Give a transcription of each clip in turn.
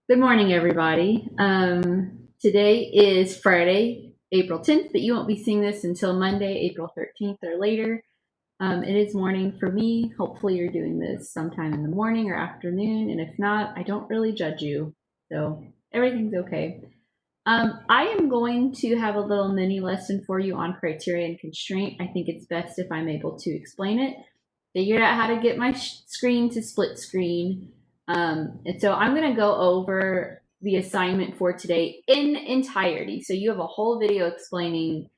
Good morning, everybody. Today is Friday, April 10th, but you won't be seeing this until Monday, April 13th or later. It is morning for me. Hopefully, you're doing this sometime in the morning or afternoon, and if not, I don't really judge you, so everything's okay. I am going to have a little mini lesson for you on criteria and constraint. I think it's best if I'm able to explain it. Figured out how to get my screen to split screen. And so I'm going to go over the assignment for today in entirety. So you have a whole video explaining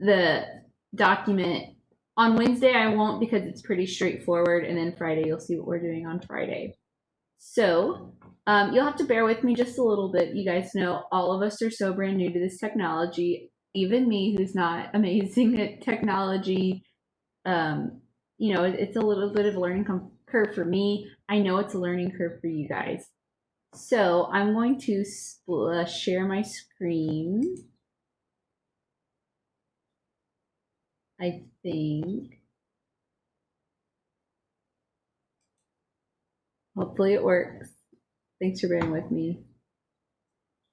the document. On Wednesday, I won't because it's pretty straightforward. And then Friday, you'll see what we're doing on Friday. So you'll have to bear with me just a little bit. You guys know all of us are so brand new to this technology. Even me, who's not amazing at technology, it's a little bit of a learning curve for me. I know it's a learning curve for you guys. So I'm going to share my screen. I think. Hopefully it works. Thanks for bearing with me.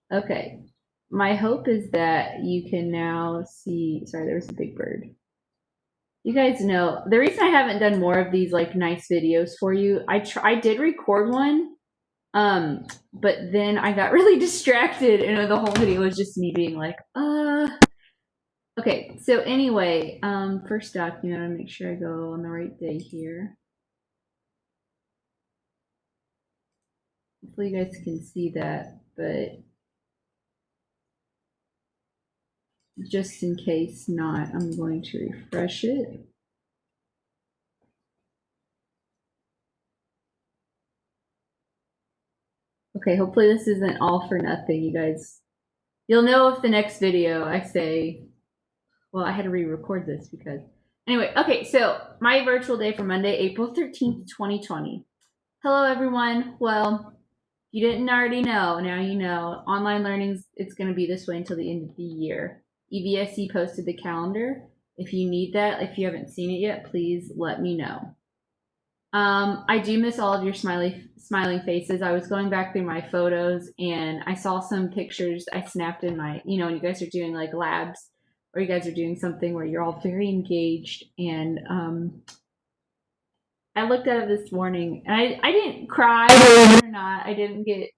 Okay. My hope is that you can now see. Sorry, there was a big bird. You guys know the reason I haven't done more of these like nice videos for you. I did record one, but then I got really distracted, and the whole video was just me being like, Okay, so anyway, first document. I'll make sure I go on the right day here. Hopefully you guys can see that, but just in case not, I'm going to refresh it. Okay, hopefully this isn't all for nothing, you guys. You'll know if the next video I say, well, I had to re-record this because, anyway, okay, so my virtual day for Monday, April 13th, 2020. Hello, everyone. Well, if you didn't already know, now you know. Online learning, it's going to be this way until the end of the year. EVSE posted the calendar. If you need that, if you haven't seen it yet, please let me know. I do miss all of your smiling faces. I was going back through my photos and I saw some pictures I snapped in my, when you guys are doing like labs or you guys are doing something where you're all very engaged. And I looked at it this morning and I didn't cry or not. I didn't get,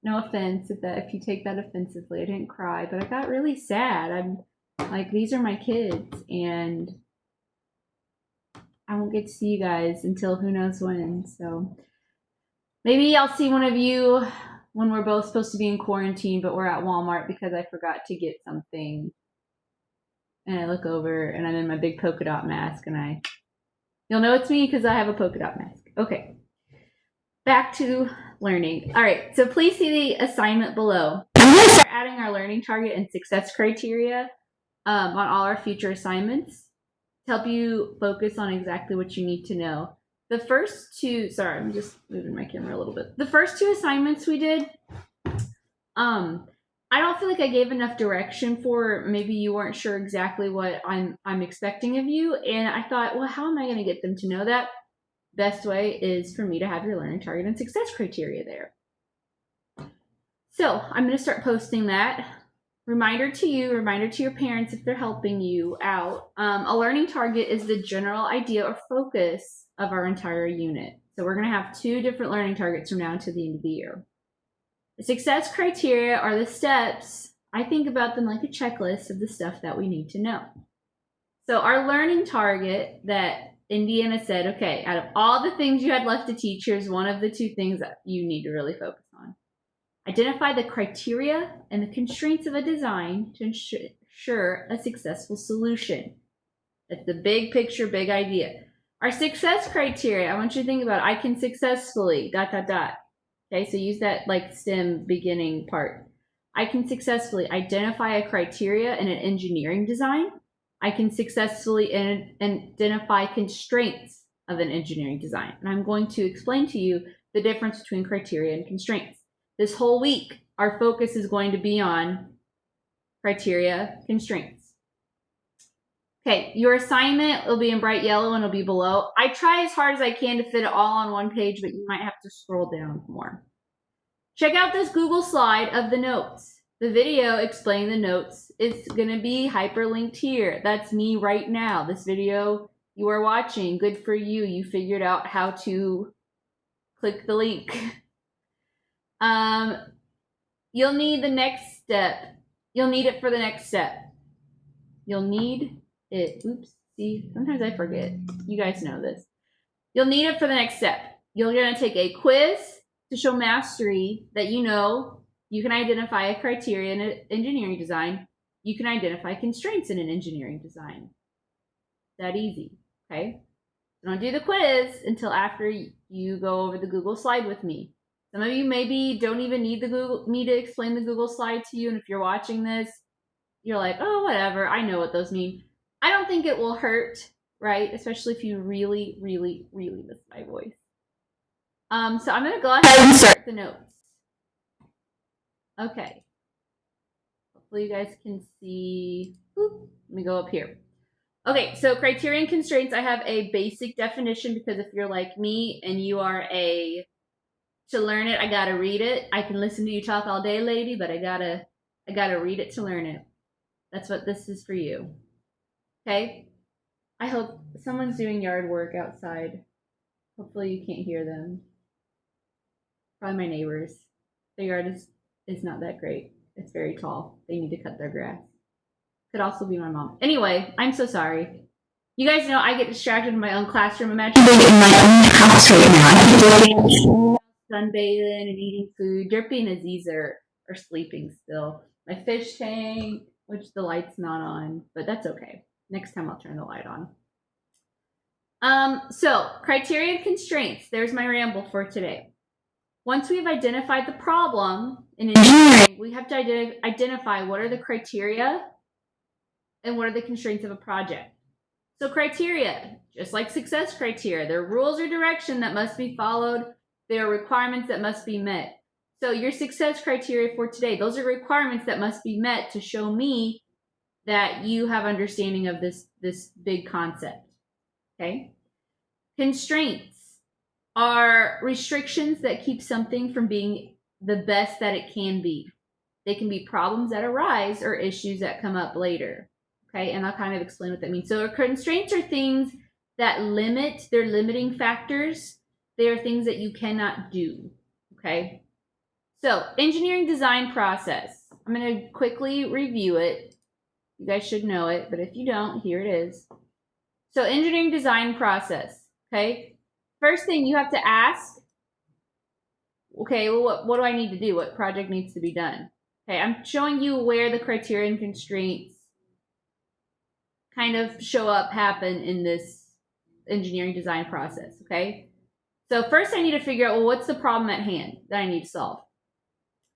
no offense if you take that offensively. I didn't cry, but I got really sad. I'm like, these are my kids and I won't get to see you guys until who knows when. So maybe I'll see one of you when we're both supposed to be in quarantine, but we're at Walmart because I forgot to get something. And I look over and I'm in my big polka dot mask and you'll know it's me because I have a polka dot mask. Okay. Back to learning. All right. So please see the assignment below. We're adding our learning target and success criteria on all our future assignments to help you focus on exactly what you need to know. The first two, sorry, I'm just moving my camera a little bit. The first two assignments we did, I don't feel like I gave enough direction for. Maybe you weren't sure exactly what I'm expecting of you, and I thought, well, how am I going to get them to know that? Best way is for me to have your learning target and success criteria there. So I'm going to start posting that. Reminder to you, reminder to your parents if they're helping you out. A learning target is the general idea or focus of our entire unit. So we're going to have two different learning targets from now until the end of the year. The success criteria are the steps. I think about them like a checklist of the stuff that we need to know. So our learning target that Indiana said, okay, out of all the things you had left to teach, here's one of the two things that you need to really focus on. Identify the criteria and the constraints of a design to ensure a successful solution. That's the big picture, big idea. Our success criteria, I want you to think about, I can successfully, ... Okay, so use that like STEM beginning part. I can successfully identify a criteria in an engineering design. I can successfully identify constraints of an engineering design. And I'm going to explain to you the difference between criteria and constraints. This whole week, our focus is going to be on criteria, constraints. Okay, your assignment will be in bright yellow and it'll be below. I try as hard as I can to fit it all on one page, but you might have to scroll down more. Check out this Google slide of the notes. The video explaining the notes is going to be hyperlinked here. That's me right now. This video you are watching, good for you. You figured out how to click the link. You'll need the next step. You'll need it for the next step. You'll need it. Oops. See, sometimes I forget. You guys know this. You'll need it for the next step. You're going to take a quiz to show mastery that you know you can identify a criteria in an engineering design. You can identify constraints in an engineering design. That easy, okay? So don't do the quiz until after you go over the Google slide with me. Some of you maybe don't even need me to explain the Google slide to you, and if you're watching this, you're like, oh, whatever, I know what those mean. I don't think it will hurt, right? Especially if you really, really, really miss my voice. So I'm going to go ahead and start the notes. Okay. Hopefully you guys can see. Let me go up here. Okay, so criteria and constraints, I have a basic definition because if you're like me and you are to learn it, I got to read it. I can listen to you talk all day, lady, but I got to read it to learn it. That's what this is for you. Okay? I hope someone's doing yard work outside. Hopefully you can't hear them. Probably my neighbors. Their yard is not that great. It's very tall. They need to cut their grass. Could also be my mom. Anyway, I'm so sorry. You guys know I get distracted in my own classroom. Imagine being in my own house right now. Sunbathing and eating food. Drippy and Aziz are sleeping still. My fish tank, which the light's not on, but that's okay. Next time I'll turn the light on. So criteria and constraints. There's my ramble for today. Once we've identified the problem in engineering, we have to identify what are the criteria and what are the constraints of a project. So criteria, just like success criteria, there are rules or direction that must be followed. There are requirements that must be met. So your success criteria for today, those are requirements that must be met to show me that you have understanding of this big concept. Okay? Constraints are restrictions that keep something from being the best that it can be. They can be problems that arise or issues that come up later. Okay, and I'll kind of explain what that means. So constraints are things that limit, they're limiting factors. They are things that you cannot do. Okay, so engineering design process. I'm going to quickly review it. You guys should know it, but if you don't, here it is. So engineering design process. Okay. First thing you have to ask, okay, well, what do I need to do? What project needs to be done? Okay, I'm showing you where the criteria and constraints kind of happen in this engineering design process, okay? So first I need to figure out, well, what's the problem at hand that I need to solve?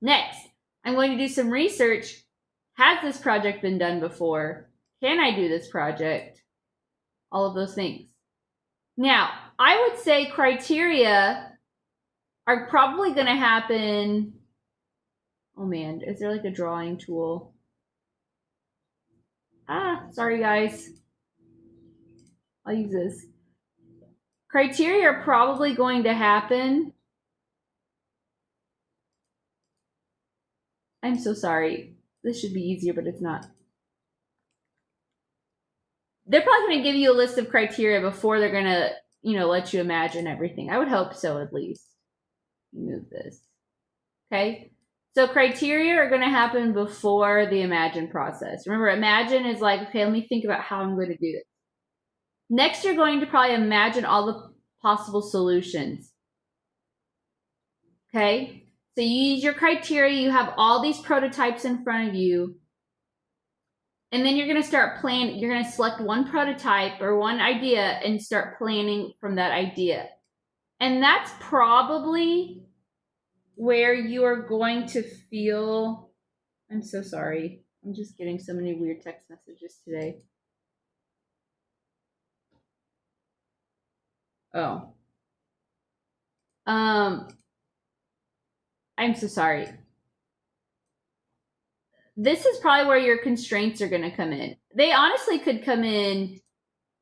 Next, I'm going to do some research. Has this project been done before? Can I do this project? All of those things. Now, I would say criteria are probably going to happen. Oh man, is there like a drawing tool? Sorry guys. I'll use this. Criteria are probably going to happen. I'm so sorry. This should be easier, but it's not. They're probably going to give you a list of criteria before they're going to, let you imagine everything. I would hope so, at least. Move this. Okay? So criteria are going to happen before the imagine process. Remember, imagine is like, okay, let me think about how I'm going to do this. Next, you're going to probably imagine all the possible solutions. Okay? So you use your criteria. You have all these prototypes in front of you. And then you're going to start planning. You're going to select one prototype or one idea and start planning from that idea. And that's probably where you are going to feel, I'm so sorry. I'm just getting so many weird text messages today. Oh. I'm so sorry. This is probably where your constraints are going to come in. They honestly could come in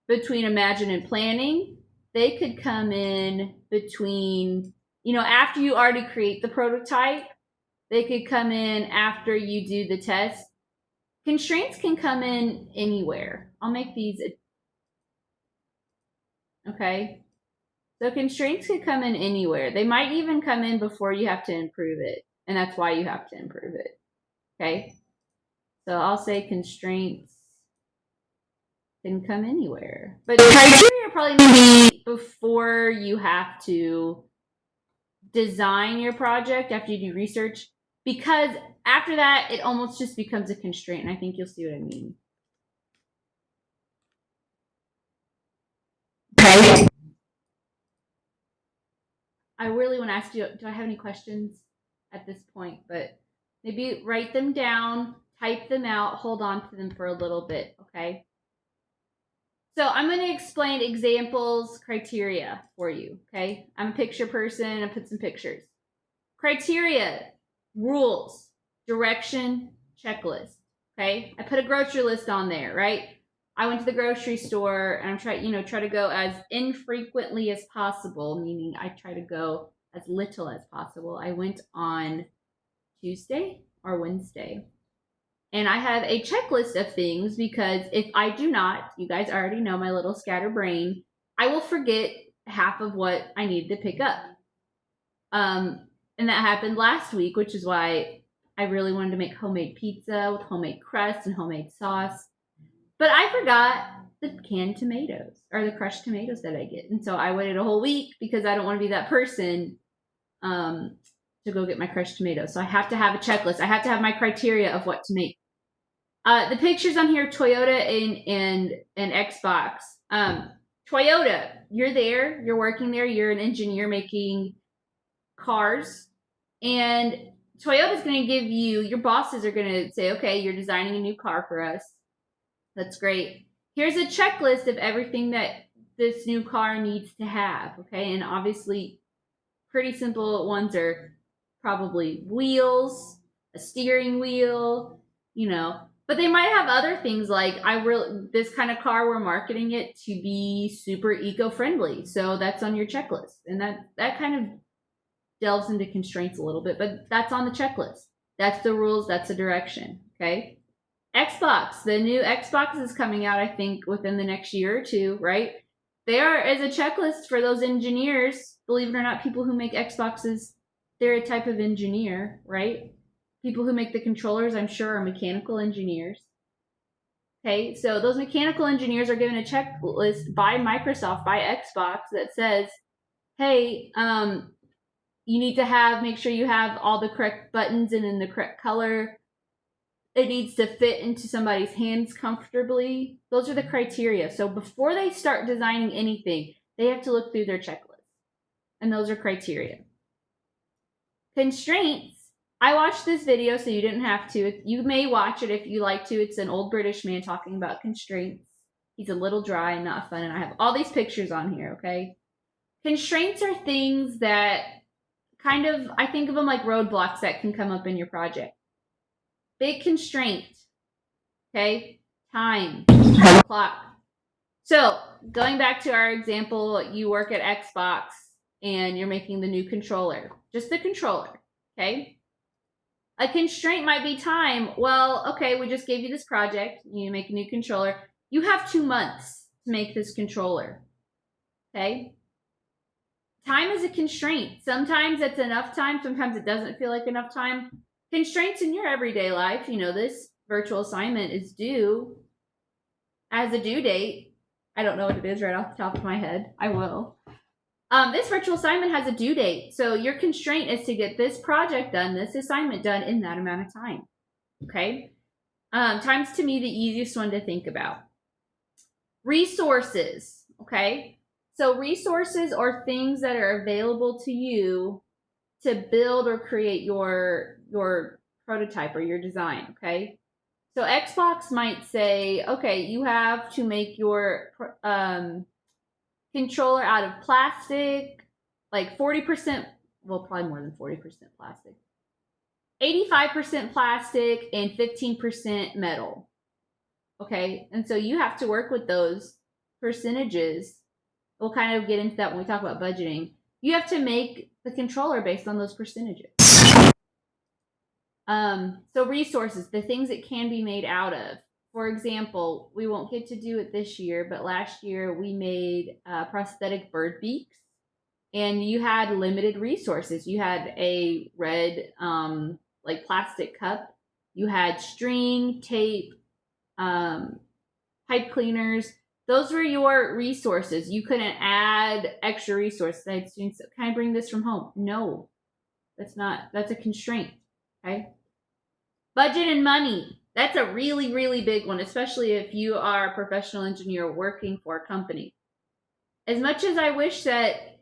between imagine and planning. They could come in between after you already create the prototype, they could come in after you do the test. Constraints can come in anywhere. I'll make these. Okay. So constraints could come in anywhere. They might even come in before you have to improve it. And that's why you have to improve it. Okay. So I'll say constraints can come anywhere. But criteria probably need to be before you have to design your project, after you do research. Because after that, it almost just becomes a constraint. And I think you'll see what I mean. Okay. I really want to ask you, do I have any questions at this point? But maybe write them down, type them out, hold on to them for a little bit, okay? So I'm going to explain examples, criteria for you, okay? I'm a picture person. I put some pictures. Criteria, rules, direction, checklist, okay? I put a grocery list on there, right? I went to the grocery store and I'm try to go as infrequently as possible, meaning I try to go as little as possible. I went on Tuesday or Wednesday. And I have a checklist of things because if I do not, you guys already know my little scatterbrain, I will forget half of what I need to pick up. And that happened last week, which is why I really wanted to make homemade pizza with homemade crust and homemade sauce. But I forgot the canned tomatoes or the crushed tomatoes that I get. And so I waited a whole week because I don't want to be that person to go get my crushed tomatoes. So I have to have a checklist. I have to have my criteria of what to make. The pictures on here, Toyota and Xbox. Toyota, you're there. You're working there. You're an engineer making cars. And Toyota's going to give you, your bosses are going to say, okay, you're designing a new car for us. That's great. Here's a checklist of everything that this new car needs to have, okay? And obviously, pretty simple ones are probably wheels, a steering wheel, But they might have other things like this kind of car, we're marketing it to be super eco-friendly. So that's on your checklist. And that kind of delves into constraints a little bit, but that's on the checklist. That's the rules, that's the direction, okay? Xbox, the new Xbox is coming out, I think, within the next year or two, right? There is a checklist for those engineers. Believe it or not, people who make Xboxes, they're a type of engineer, right? People who make the controllers, I'm sure, are mechanical engineers. Okay, so those mechanical engineers are given a checklist by Microsoft, by Xbox, that says, hey, you need to make sure you have all the correct buttons and in the correct color. It needs to fit into somebody's hands comfortably. Those are the criteria. So before they start designing anything, they have to look through their checklist. And those are criteria. Constraints. I watched this video, so you didn't have to. You may watch it if you like to. It's an old British man talking about constraints. He's a little dry and not fun, and I have all these pictures on here, okay? Constraints are things that I think of them like roadblocks that can come up in your project. Big constraint, okay? Time, clock. So going back to our example, you work at Xbox and you're making the new controller, just the controller, okay? A constraint might be time. Well, okay, we just gave you this project. You make a new controller. You have 2 months to make this controller, okay? Time is a constraint. Sometimes it's enough time. Sometimes it doesn't feel like enough time. Constraints in your everyday life. This virtual assignment is due as a due date. I don't know what it is right off the top of my head. I will. This virtual assignment has a due date. So your constraint is to get this project done, this assignment done in that amount of time. Okay? Time's to me the easiest one to think about. Resources. Okay? So resources are things that are available to you to build or create your prototype or your design, okay? So Xbox might say, okay, you have to make your controller out of plastic, like 40%, well, probably more than 40% plastic, 85% plastic, and 15% metal, okay? And so you have to work with those percentages. We'll kind of get into that when we talk about budgeting. You have to make the controller based on those percentages. So resources, the things it can be made out of. For example, we won't get to do it this year, but last year we made prosthetic bird beaks, and you had limited resources. You had a red like plastic cup, you had string, tape, pipe cleaners. Those were your resources. You couldn't add extra resources. I had students, can I bring this from home? No, that's a constraint. Okay. Budget and money. That's a really, really big one, especially if you are a professional engineer working for a company. As much as I wish that,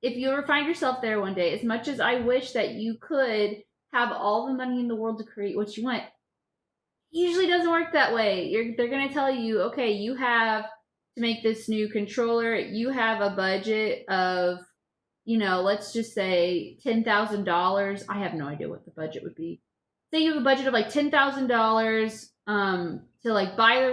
if you ever find yourself there one day, as much as I wish that you could have all the money in the world to create what you want, it usually doesn't work that way. They're going to tell you, okay, you have to make this new controller. You have a budget of, let's just say $10,000. I have no idea what the budget would be. Say you have a budget of like $10,000 to like buy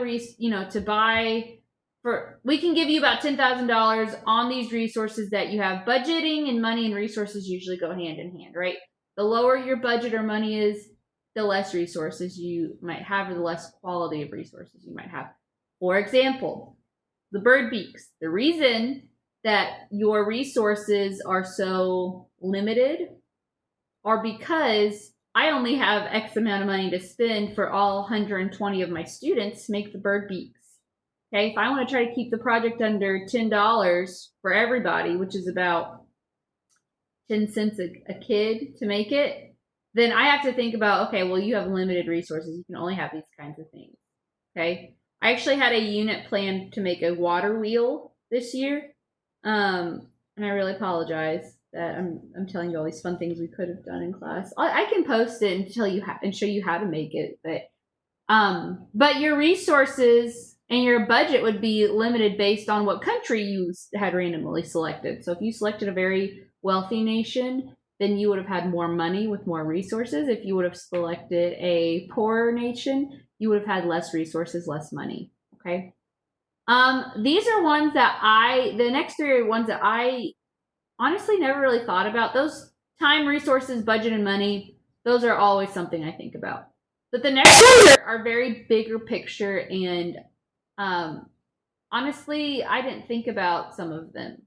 we can give you about $10,000 on these resources that you have. Budgeting and money and resources usually go hand in hand, right? The lower your budget or money is, the less resources you might have, or the less quality of resources you might have. For example, the bird beaks. The reason that your resources are so limited are because I only have X amount of money to spend for all 120 of my students to make the bird beaks. Okay, if I want to try to keep the project under $10 for everybody, which is about 10 cents a kid to make it, then I have to think about, okay, well, you have limited resources. You can only have these kinds of things. Okay, I actually had a unit planned to make a water wheel this year, and I really apologize that I'm telling you all these fun things we could have done in class. I can post it and tell you and show you how to make it, but your resources and your budget would be limited based on what country you had randomly selected. So if you selected a very wealthy nation, then you would have had more money with more resources. If you would have selected a poorer nation, you would have had less resources, less money. Okay. These are ones that the next three are ones that I honestly never really thought about. Those time, resources, budget, and money, those are always something I think about. But the next ones are very bigger picture, and honestly, I didn't think about some of them.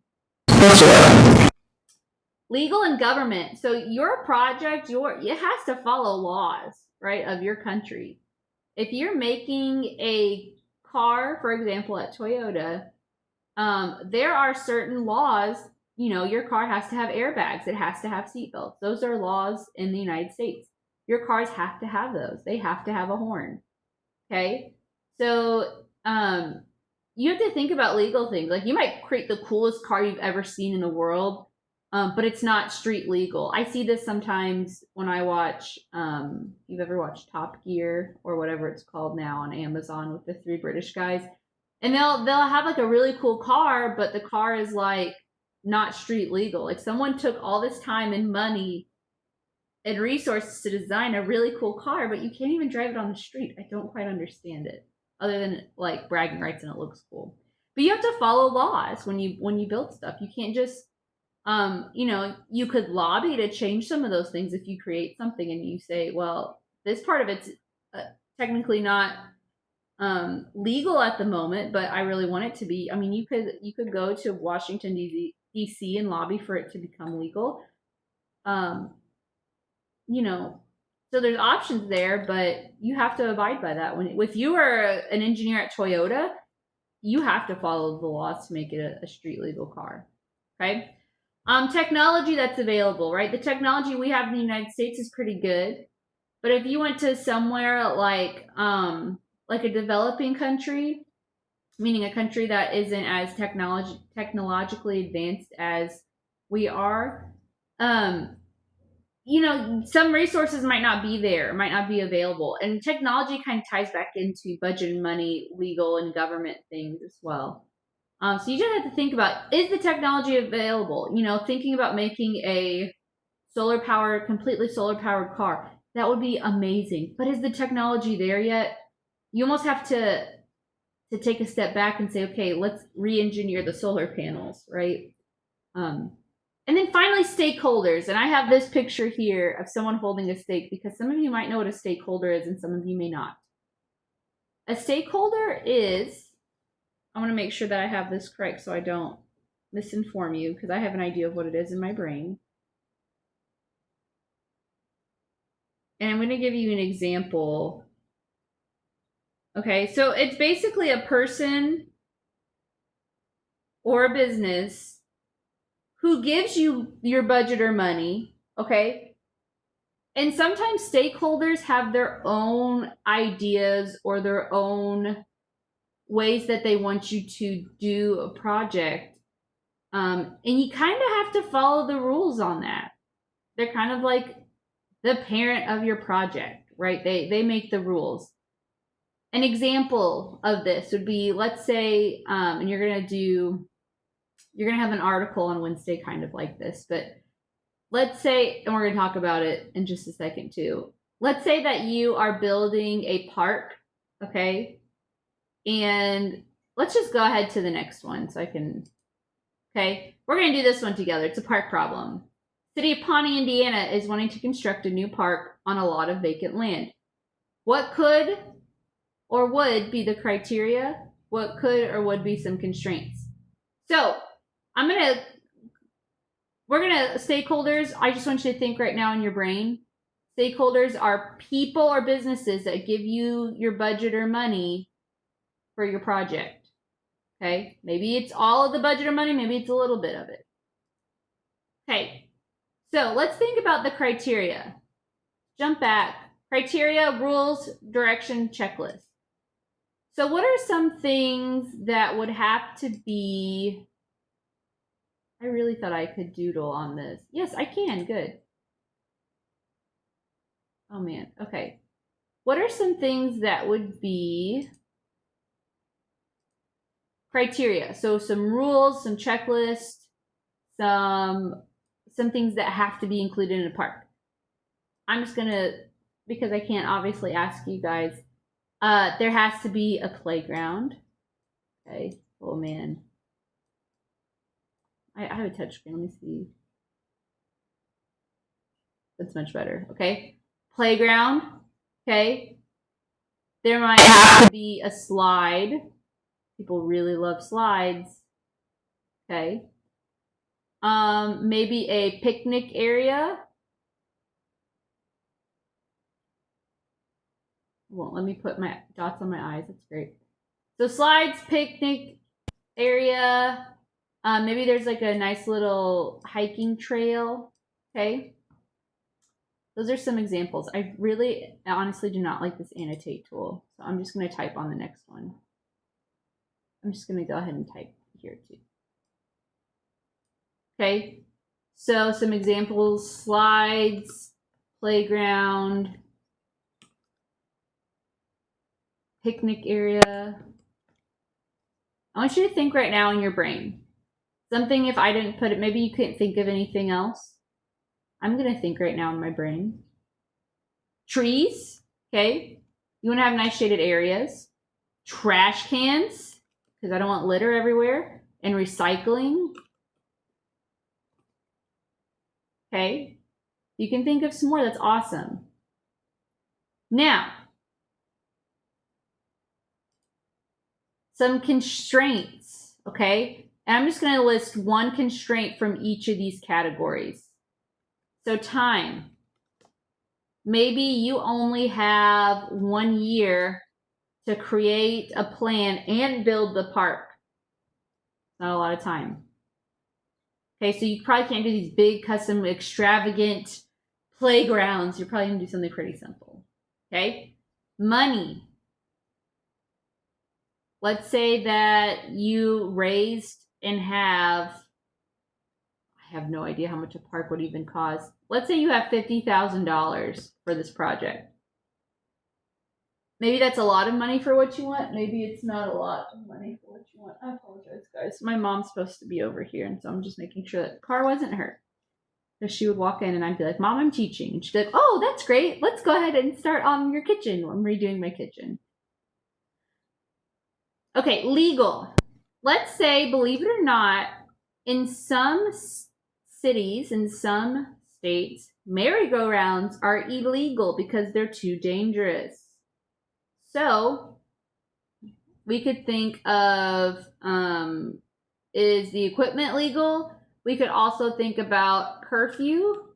Legal and government. So your project, it has to follow laws, right, of your country. If you're making a car, for example, at Toyota, there are certain laws. Your car has to have airbags. It has to have seatbelts. Those are laws in the United States. Your cars have to have those. They have to have a horn. Okay? So, you have to think about legal things. Like, you might create the coolest car you've ever seen in the world, but it's not street legal. I see this sometimes when I watch, you've ever watched Top Gear or whatever it's called now on Amazon with the three British guys. And they'll have like a really cool car, but the car is like not street legal. Like, someone took all this time and money and resources to design a really cool car, but you can't even drive it on the street. I don't quite understand it, other than like bragging rights and it looks cool. But you have to follow laws when you build stuff. You can't just you could lobby to change some of those things if you create something and you say, well, this part of it's technically not legal at the moment, but I really want it to be. I mean, you could go to Washington D.C. and lobby for it to become legal. So there's options there, but you have to abide by that. If you are an engineer at Toyota, you have to follow the laws to make it a street legal car. Okay. Technology that's available, right? The technology we have in the United States is pretty good, but if you went to somewhere like a developing country, meaning a country that isn't as technologically advanced as we are, some resources might not be there, might not be available. And technology kind of ties back into budget and money, legal and government things as well. So you just have to think about, is the technology available? Thinking about making a completely solar powered car, that would be amazing. But is the technology there yet? You almost have to take a step back and say, okay, let's re-engineer the solar panels, right? And then finally, stakeholders. And I have this picture here of someone holding a stake because some of you might know what a stakeholder is and some of you may not. A stakeholder is, I want to make sure that I have this correct so I don't misinform you because I have an idea of what it is in my brain. And I'm going to give you an example. Okay, so it's basically a person or a business who gives you your budget or money, okay? And sometimes stakeholders have their own ideas or their own ways that they want you to do a project. And you kind of have to follow the rules on that. They're kind of like the parent of your project, right? They make the rules. An example of this would be, let's say, and you're going to have an article on Wednesday kind of like this, but let's say, and we're going to talk about it in just a second too. Let's say that you are building a park, okay? And let's just go ahead to the next one so I can, okay? We're going to do this one together. It's a park problem. City of Pawnee, Indiana is wanting to construct a new park on a lot of vacant land. What could or would be the criteria? What could or would be some constraints? So stakeholders, I just want you to think right now in your brain. Stakeholders are people or businesses that give you your budget or money for your project. Okay? Maybe it's all of the budget or money, maybe it's a little bit of it. Okay. So let's think about the criteria. Jump back. Criteria, rules, direction, checklist. So what are some things that would have to be... I really thought I could doodle on this. Yes, I can. Good. Oh, man. Okay. What are some things that would be criteria? So some rules, some checklists, some things that have to be included in a park. I'm just going to, because I can't obviously ask you guys, there has to be a playground. Okay. Oh, man. I have a touch screen. Let me see. That's much better. Okay. Playground. Okay. There might have to be a slide. People really love slides. Okay. Maybe a picnic area. Won't let me put my dots on my eyes. That's great. So slides, picnic area. Maybe there's like a nice little hiking trail. Okay. Those are some examples. I really, honestly do not like this annotate tool. So I'm just going to type on the next one. I'm just going to go ahead and type here too. Okay. So some examples, slides, playground, picnic area. I want you to think right now in your brain. Something, if I didn't put it, maybe you couldn't think of anything else. I'm going to think right now in my brain. Trees, okay? You want to have nice shaded areas. Trash cans, because I don't want litter everywhere. And recycling. Okay? You can think of some more. That's awesome. Now, some constraints, okay? And I'm just going to list one constraint from each of these categories. So time. Maybe you only have 1 year to create a plan and build the park. Not a lot of time. Okay, so you probably can't do these big, custom, extravagant playgrounds. You're probably going to do something pretty simple. Okay? Money. Let's say that you raised and have, I have no idea how much a park would even cost. Let's say you have $50,000 for this project. Maybe that's a lot of money for what you want. Maybe it's not a lot of money for what you want. I apologize, guys. My mom's supposed to be over here, and so I'm just making sure that the car wasn't hurt. Because she would walk in, and I'd be like, Mom, I'm teaching. And she'd be like, oh, that's great. Let's go ahead and start on your kitchen. I'm redoing my kitchen. Okay, legal. Let's say, believe it or not, in some cities and some states, merry-go-rounds are illegal because they're too dangerous. So we could think of, is the equipment legal? We could also think about curfew.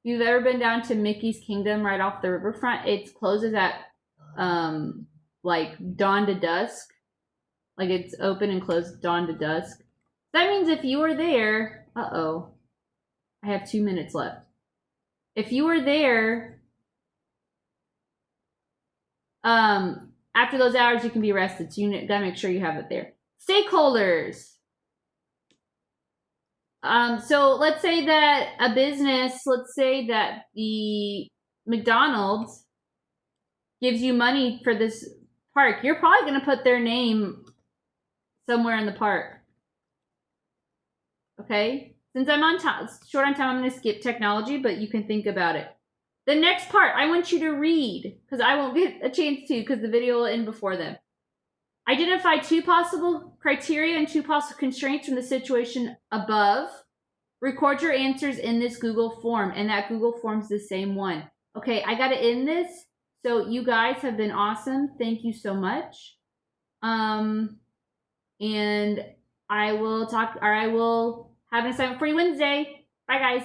You've ever been down to Mickey's Kingdom right off the riverfront? It closes at like dawn to dusk. Like it's open and closed dawn to dusk. That means if you were there, I have 2 minutes left. If you were there, after those hours, you can be arrested. So you gotta make sure you have it there. Stakeholders. So let's say that a business, let's say that the McDonald's gives you money for this park. You're probably going to put their name somewhere in the park. Okay? Since I'm on time, short on time, I'm going to skip technology, but you can think about it. The next part, I want you to read, because I won't get a chance to, because the video will end before then. Identify 2 possible criteria and 2 possible constraints from the situation above. Record your answers in this Google form, and that Google form's the same one. Okay, I got to end this. So you guys have been awesome. Thank you so much. And I will have an assignment for you Wednesday. Bye, guys.